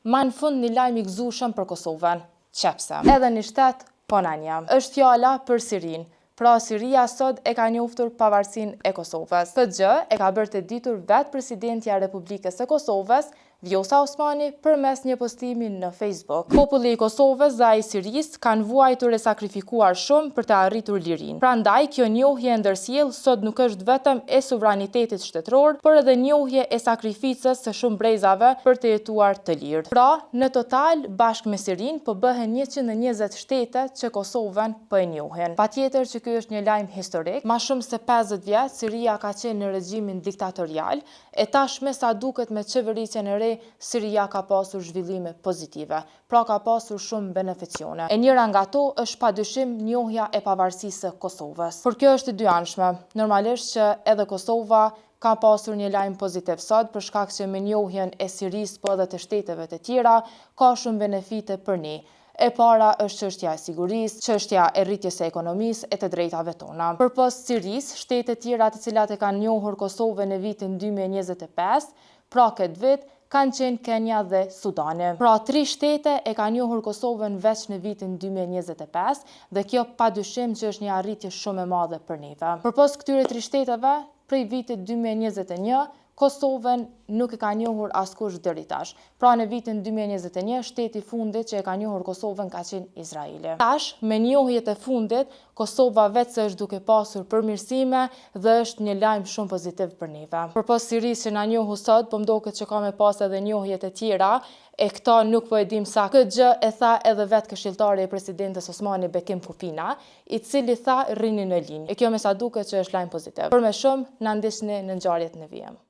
ma në fund një lajm i gëzueshëm për Kosovën, qepse. Edhe një shtet, po na një. Është fjala për Sirin. Pra Siria sot e ka njoftur pavarësinë e Kosovës. Këtë gjë e ka bërë të ditur vetë presidentja e Republikës së Kosovës, Vjosa Osmani, përmes një postimi në Facebook. Populli i Kosovës dhe ai i Sirisë kanë vuajtur e sakrifikuar shumë për të arritur lirinë. Prandaj kjo njohje e ndërsjell sot nuk është vetëm e suvranitetit shtetëror, por edhe njohje e sakrificës së shumë brezave për të jetuar të lirë. Pra, në total, bashkë me Sirinë po bëhen 120 shtete që Kosovën po e njohin. Patjetër që ky është një lajm historik. Ma shumë se 50 vjet Siria ka qenë në regjimin diktatorial, e tashme sa duket me qeverisjen e re Siria ka pasur zhvillime pozitive, pra ka pasur shumë beneficione. E njëra nga to është padyshim njohja e pavarësisë së Kosovës. Por kjo është e dyanshme. Normalisht që edhe Kosova ka pasur një lajm pozitiv sot për shkak që me njohjen e Sirisë po edhe të shteteve të tjera ka shumë benefite për ne. E para është çështja e sigurisë, çështja e rritjes së ekonomisë e të drejtave tona. Përpos Sirisë, shtete tjera të cilat e kanë njohur Kosovën në vitin 2025, pra këtë vit, kanë qenë Kenya dhe Sudani. Pra 3 shtete e kanë njohur Kosovën veç në vitin 2025 dhe kjo padyshim që është një arritje shumë e madhe për neve. Përpos këtyre 3 shteteve, prej vitit 2021, Kosovën nuk e ka njohur askush deri tash. Pra në vitin 2021, shteti i fundit që e ka njohur Kosovën ka qenë Izraeli. Tash, me njohjet e fundit, Kosova vetë se është duke pasur përmirësime dhe është një lajm shumë pozitiv për neve. Përpos Sirisë që na njohu sot, po mdoket që ka me pas edhe njohjet e tjera, e këta nuk po e dim sa. Këtë gjë e tha edhe vetë këshilltari i presidentes Osmani Bekim Kupina, i cili tha rrini në linjë. E kjo me sa duket që është lajm pozitiv. Për më shumë, na ndiqni në ngjarjet në vijim.